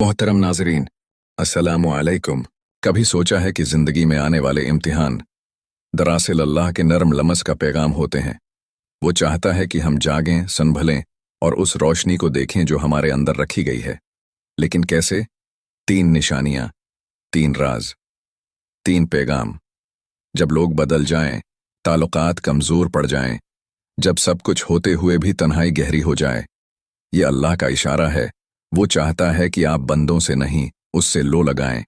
मोहतरम नाजरीन, अस्सलामु अलैकुम। कभी सोचा है कि ज़िंदगी में आने वाले इम्तिहान दरअसल अल्लाह के नरम लमस का पैगाम होते हैं। वो चाहता है कि हम जागें, संभलें और उस रोशनी को देखें जो हमारे अंदर रखी गई है। लेकिन कैसे? 3 निशानियाँ, 3 राज, 3 पैगाम। जब लोग बदल जाएं, ताल्लुकात कमज़ोर पड़ जाएं, जब सब कुछ होते हुए भी तन्हाई गहरी हो जाए, ये अल्लाह का इशारा है। वो चाहता है कि आप बंदों से नहीं, उससे लो लगाएं।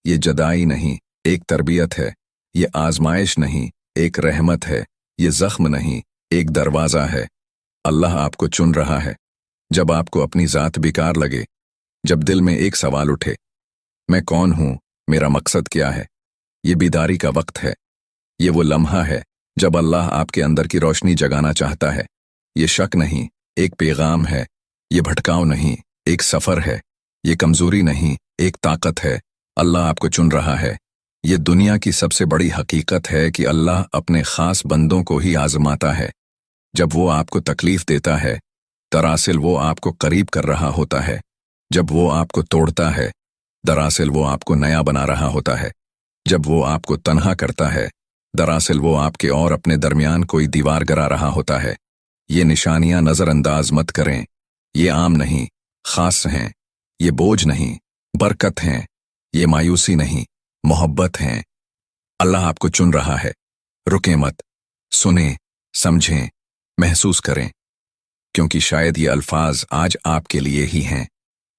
ये जदाई नहीं, एक तरबियत है। ये आजमाइश नहीं, एक रहमत है। ये जख्म नहीं, एक दरवाज़ा है। अल्लाह आपको चुन रहा है। जब आपको अपनी ज़ात बेकार लगे, जब दिल में एक सवाल उठे, मैं कौन हूँ, मेरा मकसद क्या है, ये बीदारी का वक्त है। ये वो लम्हा है जब अल्लाह आपके अंदर की रोशनी जगाना चाहता है। ये शक नहीं, एक पैगाम है। ये भटकाव नहीं, एक सफ़र है। ये कमज़ोरी नहीं, एक ताकत है। अल्लाह आपको चुन रहा है। ये दुनिया की सबसे बड़ी हकीकत है कि अल्लाह अपने ख़ास बंदों को ही आज़माता है। जब वो आपको तकलीफ़ देता है, दरअसल वो आपको करीब कर रहा होता है। जब वो आपको तोड़ता है, दरअसल वो आपको नया बना रहा होता है। जब वो आपको तन्हा करता है, दरअसल वो आपके और अपने दरमियान कोई दीवार गिरा रहा होता है। ये निशानियां नज़रअंदाज मत करें। ये आम नहीं, ख़ास हैं। ये बोझ नहीं, बरकत हैं। ये मायूसी नहीं, मोहब्बत हैं। अल्लाह आपको चुन रहा है। रुकें मत, सुनें, समझें, महसूस करें, क्योंकि शायद ये अल्फाज आज आपके लिए ही हैं।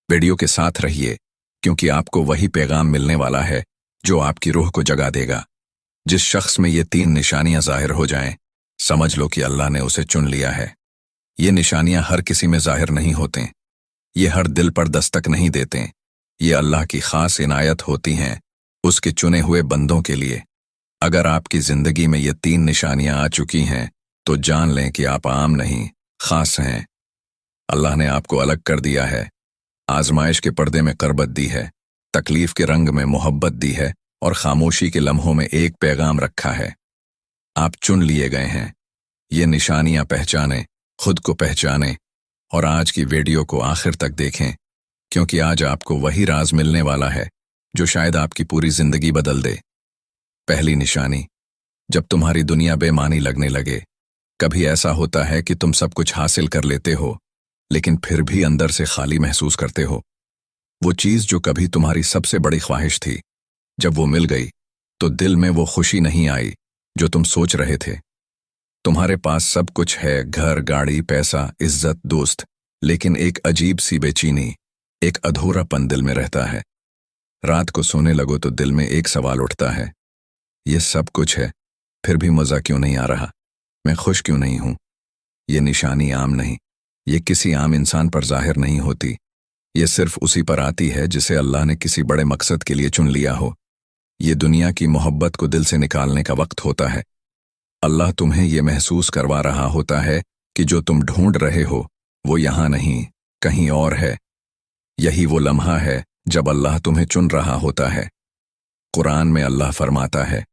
वीडियो के साथ रहिए, क्योंकि आपको वही पैगाम मिलने वाला है जो आपकी रूह को जगा देगा। जिस शख्स में ये 3 निशानियां ज़ाहिर हो जाएं, समझ लो कि अल्लाह ने उसे चुन लिया है। ये निशानियां हर किसी में ज़ाहिर नहीं होते, ये हर दिल पर दस्तक नहीं देते। ये अल्लाह की ख़ास इनायत होती हैं उसके चुने हुए बंदों के लिए। अगर आपकी ज़िंदगी में ये 3 निशानियां आ चुकी हैं, तो जान लें कि आप आम नहीं, ख़ास हैं। अल्लाह ने आपको अलग कर दिया है, आजमाइश के पर्दे में करबत दी है, तकलीफ़ के रंग में मोहब्बत दी है और खामोशी के लम्हों में एक पैगाम रखा है। आप चुन लिए गए हैं। ये निशानियां पहचानें, खुद को पहचानें और आज की वीडियो को आखिर तक देखें, क्योंकि आज आपको वही राज मिलने वाला है जो शायद आपकी पूरी ज़िंदगी बदल दे। पहली निशानी, जब तुम्हारी दुनिया बेमानी लगने लगे। कभी ऐसा होता है कि तुम सब कुछ हासिल कर लेते हो, लेकिन फिर भी अंदर से खाली महसूस करते हो। वो चीज़ जो कभी तुम्हारी सबसे बड़ी ख्वाहिश थी, जब वो मिल गई तो दिल में वो खुशी नहीं आई जो तुम सोच रहे थे। तुम्हारे पास सब कुछ है, घर, गाड़ी, पैसा, इज्जत, दोस्त, लेकिन एक अजीब सी बेचैनी, एक अधूरापन दिल में रहता है। रात को सोने लगो तो दिल में एक सवाल उठता है, ये सब कुछ है, फिर भी मज़ा क्यों नहीं आ रहा, मैं खुश क्यों नहीं हूँ। ये निशानी आम नहीं, ये किसी आम इंसान पर ज़ाहिर नहीं होती। ये सिर्फ उसी पर आती है जिसे अल्लाह ने किसी बड़े मकसद के लिए चुन लिया हो। ये दुनिया की मोहब्बत को दिल से निकालने का वक्त होता है। अल्लाह तुम्हें ये महसूस करवा रहा होता है कि जो तुम ढूंढ रहे हो वो यहाँ नहीं, कहीं और है। यही वो लम्हा है जब अल्लाह तुम्हें चुन रहा होता है। कुरान में अल्लाह फरमाता है,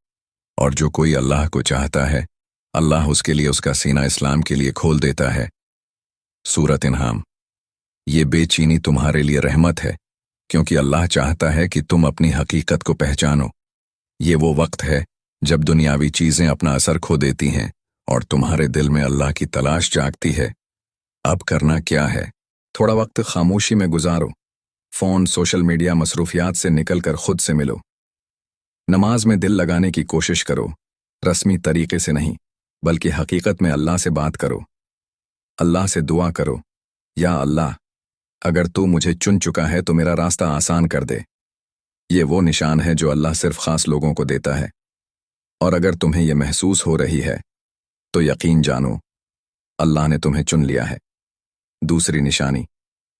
और जो कोई अल्लाह को चाहता है, अल्लाह उसके लिए उसका सीना इस्लाम के लिए खोल देता है। सूरत इन्हाम। ये बेचैनी तुम्हारे लिए रहमत है, क्योंकि अल्लाह चाहता है कि तुम अपनी हकीकत को पहचानो। ये वो वक्त है जब दुनियावी चीज़ें अपना असर खो देती हैं और तुम्हारे दिल में अल्लाह की तलाश जागती है। अब करना क्या है? थोड़ा वक्त खामोशी में गुजारो। फ़ोन, सोशल मीडिया, मसरूफियात से निकलकर खुद से मिलो। नमाज में दिल लगाने की कोशिश करो, रस्मी तरीके से नहीं, बल्कि हकीकत में अल्लाह से बात करो। अल्लाह से दुआ करो, या अल्लाह, अगर तू मुझे चुन चुका है तो मेरा रास्ता आसान कर दे। ये वो निशान है जो अल्लाह सिर्फ ख़ास लोगों को देता है। और अगर तुम्हें यह महसूस हो रही है, तो यकीन जानो, अल्लाह ने तुम्हें चुन लिया है। दूसरी निशानी,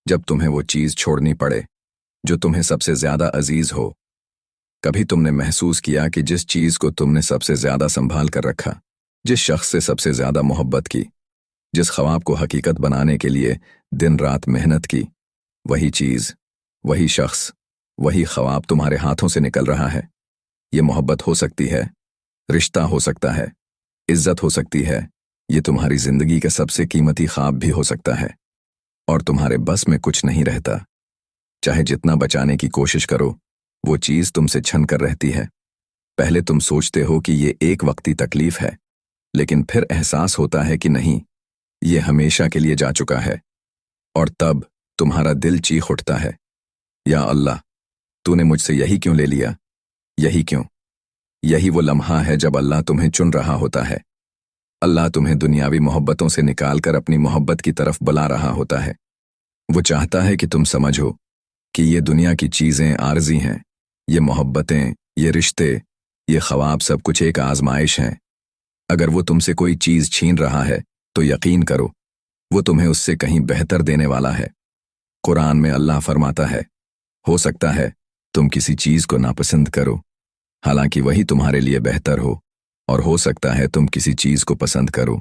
जब तुम्हें वो चीज़ छोड़नी पड़े जो तुम्हें सबसे ज़्यादा अजीज़ हो। कभी तुमने महसूस किया कि जिस चीज़ को तुमने सबसे ज़्यादा संभाल कर रखा, जिस शख्स से सबसे ज़्यादा मोहब्बत की, जिस ख्वाब को हकीकत बनाने के लिए दिन रात मेहनत की, वही चीज़, वही शख्स, वही ख्वाब तुम्हारे हाथों से निकल रहा है। ये मोहब्बत हो सकती है, रिश्ता हो सकता है, इज्जत हो सकती है, ये तुम्हारी ज़िंदगी का सबसे कीमती ख्वाब भी हो सकता है। और तुम्हारे बस में कुछ नहीं रहता। चाहे जितना बचाने की कोशिश करो, वो चीज़ तुमसे छन कर रहती है। पहले तुम सोचते हो कि ये एक वक्ती तकलीफ है, लेकिन फिर एहसास होता है कि नहीं, ये हमेशा के लिए जा चुका है। और तब तुम्हारा दिल चीख उठता है, या अल्लाह, तूने मुझसे यही क्यों ले लिया? यही क्यों? यही वो लम्हा है जब अल्लाह तुम्हें चुन रहा होता है। अल्लाह तुम्हें दुनियावी मोहब्बतों से निकालकर अपनी मोहब्बत की तरफ बुला रहा होता है। वो चाहता है कि तुम समझो कि ये दुनिया की चीज़ें आर्जी हैं, ये मोहब्बतें, ये रिश्ते, ये ख्वाब सब कुछ एक आजमाइश हैं। अगर वो तुमसे कोई चीज़ छीन रहा है तो यकीन करो, वो तुम्हें उससे कहीं बेहतर देने वाला है। कुरान में अल्लाह फरमाता है, हो सकता है तुम किसी चीज़ को नापसंद करो, हालांकि वही तुम्हारे लिए बेहतर हो, और हो सकता है तुम किसी चीज़ को पसंद करो,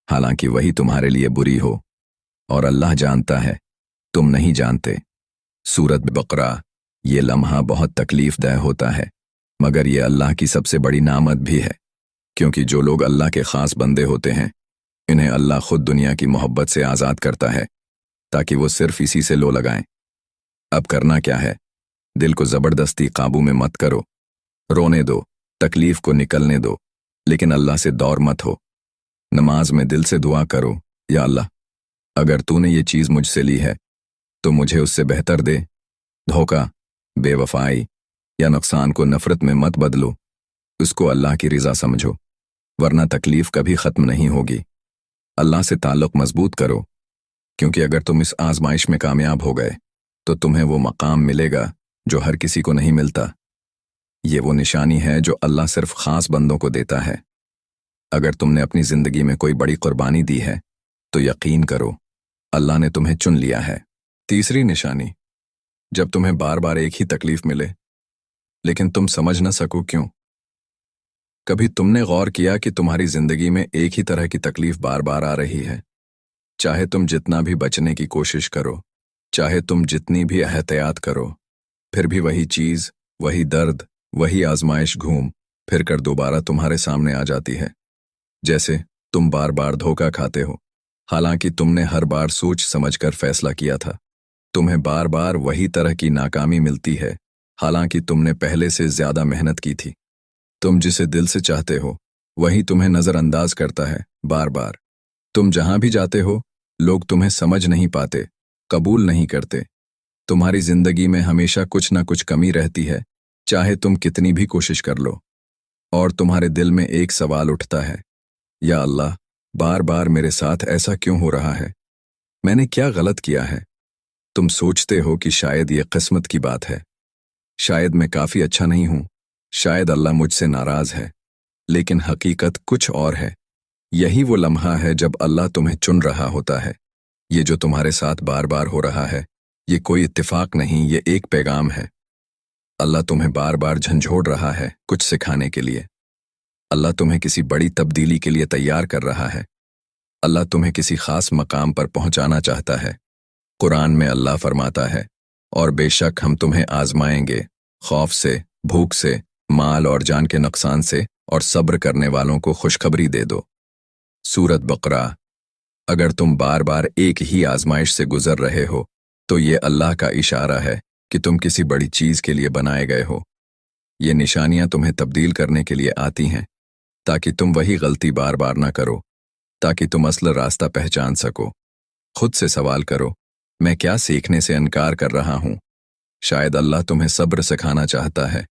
हालांकि वही तुम्हारे लिए बुरी हो, और अल्लाह जानता है, तुम नहीं जानते। सूरत बकरा। ये लम्हा बहुत तकलीफदेह होता है, मगर ये अल्लाह की सबसे बड़ी नामत भी है, क्योंकि जो लोग अल्लाह के ख़ास बंदे होते हैं, इन्हें अल्लाह खुद दुनिया की मोहब्बत से आज़ाद करता है, ताकि वो सिर्फ इसी से लो लगाएं। अब करना क्या है? दिल को ज़बरदस्ती काबू में मत करो, रोने दो, तकलीफ को निकलने दो, लेकिन अल्लाह से दौर मत हो। नमाज में दिल से दुआ करो, या अल्लाह, अगर तूने ये चीज़ मुझसे ली है तो मुझे उससे बेहतर दे। धोखा, बेवफाई या नुकसान को नफरत में मत बदलो, उसको अल्लाह की रिज़ा समझो, वरना तकलीफ कभी ख़त्म नहीं होगी। अल्लाह से ताल्लुक़ मजबूत करो, क्योंकि अगर तुम इस आजमाइश में कामयाब हो गए तो तुम्हें वो मकाम मिलेगा जो हर किसी को नहीं मिलता। ये वो निशानी है जो अल्लाह सिर्फ ख़ास बंदों को देता है। अगर तुमने अपनी ज़िंदगी में कोई बड़ी कुर्बानी दी है तो यकीन करो, अल्लाह ने तुम्हें चुन लिया है। तीसरी निशानी, जब तुम्हें बार बार एक ही तकलीफ मिले लेकिन तुम समझ न सको क्यों। कभी तुमने गौर किया कि तुम्हारी जिंदगी में एक ही तरह की तकलीफ बार बार आ रही है? चाहे तुम जितना भी बचने की कोशिश करो, चाहे तुम जितनी भी एहतियात करो, फिर भी वही चीज़, वही दर्द, वही आजमाइश घूम फिर कर दोबारा तुम्हारे सामने आ जाती है। जैसे तुम बार बार धोखा खाते हो, हालांकि तुमने हर बार सोच समझकर फैसला किया था। तुम्हें बार बार वही तरह की नाकामी मिलती है, हालांकि तुमने पहले से ज्यादा मेहनत की थी। तुम जिसे दिल से चाहते हो वही तुम्हें नजरअंदाज करता है बार बार। तुम जहां भी जाते हो लोग तुम्हें समझ नहीं पाते, कबूल नहीं करते। तुम्हारी जिंदगी में हमेशा कुछ ना कुछ कमी रहती है, चाहे तुम कितनी भी कोशिश कर लो। और तुम्हारे दिल में एक सवाल उठता है, या अल्लाह, बार बार मेरे साथ ऐसा क्यों हो रहा है? मैंने क्या गलत किया है? तुम सोचते हो कि शायद ये किस्मत की बात है, शायद मैं काफी अच्छा नहीं हूं, शायद अल्लाह मुझसे नाराज है, लेकिन हकीकत कुछ और है। यही वो लम्हा है जब अल्लाह तुम्हें चुन रहा होता है। ये जो तुम्हारे साथ बार बार हो रहा है, ये कोई इत्तेफाक नहीं, ये एक पैगाम है। अल्लाह तुम्हें बार बार झंझोड़ रहा है कुछ सिखाने के लिए। अल्लाह तुम्हें किसी बड़ी तब्दीली के लिए तैयार कर रहा है। अल्लाह तुम्हें किसी खास मकाम पर पहुंचाना चाहता है। कुरान में अल्लाह फरमाता है, और बेशक हम तुम्हें आजमाएंगे, खौफ से, भूख से, माल और जान के नुकसान से, और सब्र करने वालों को खुशखबरी दे दो। सूरत बकरा। अगर तुम बार बार एक ही आजमाइश से गुजर रहे हो तो ये अल्लाह का इशारा है कि तुम किसी बड़ी चीज़ के लिए बनाए गए हो। ये निशानियां तुम्हें तब्दील करने के लिए आती हैं, ताकि तुम वही गलती बार बार ना करो, ताकि तुम असल रास्ता पहचान सको। खुद से सवाल करो, मैं क्या सीखने से इनकार कर रहा हूँ? शायद अल्लाह तुम्हें सब्र सिखाना चाहता है,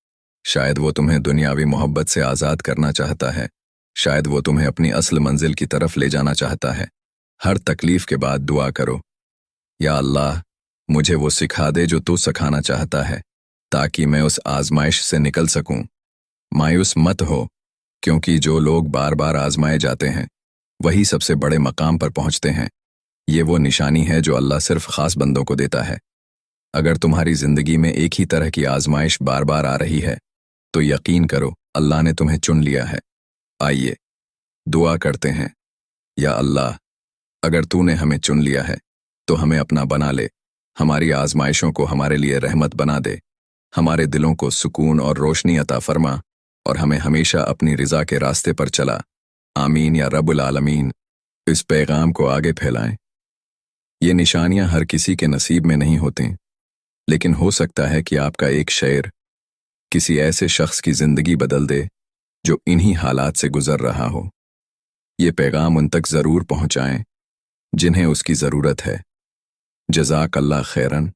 शायद वो तुम्हें दुनियावी मोहब्बत से आज़ाद करना चाहता है, शायद वो तुम्हें अपनी असल मंजिल की तरफ ले जाना चाहता है। हर तकलीफ के बाद दुआ करो, या अल्लाह, मुझे वो सिखा दे जो तू सिखाना चाहता है, ताकि मैं उस आजमाइश से निकल सकूं। मायूस मत हो, क्योंकि जो लोग बार बार आजमाए जाते हैं वही सबसे बड़े मकाम पर पहुंचते हैं। ये वो निशानी है जो अल्लाह सिर्फ खास बंदों को देता है। अगर तुम्हारी जिंदगी में एक ही तरह की आजमाइश बार बार आ रही है तो यकीन करो, अल्लाह ने तुम्हें चुन लिया है। आइए दुआ करते हैं। या अल्लाह, अगर तूने हमें चुन लिया है तो हमें अपना बना ले, हमारी आजमाइशों को हमारे लिए रहमत बना दे, हमारे दिलों को सुकून और रोशनी अता फरमा, और हमें हमेशा अपनी रिज़ा के रास्ते पर चला। आमीन या रब्बुल आलमीन। इस पैगाम को आगे फैलाएं। ये निशानियां हर किसी के नसीब में नहीं होती, لیکن ہو سکتا ہے کہ آپ کا ایک شعر کسی ایسے شخص کی زندگی بدل دے جو انہی حالات سے گزر رہا ہو۔ یہ پیغام ان تک ضرور پہنچائیں جنہیں اس کی ضرورت ہے۔ جزاک اللہ خیرن۔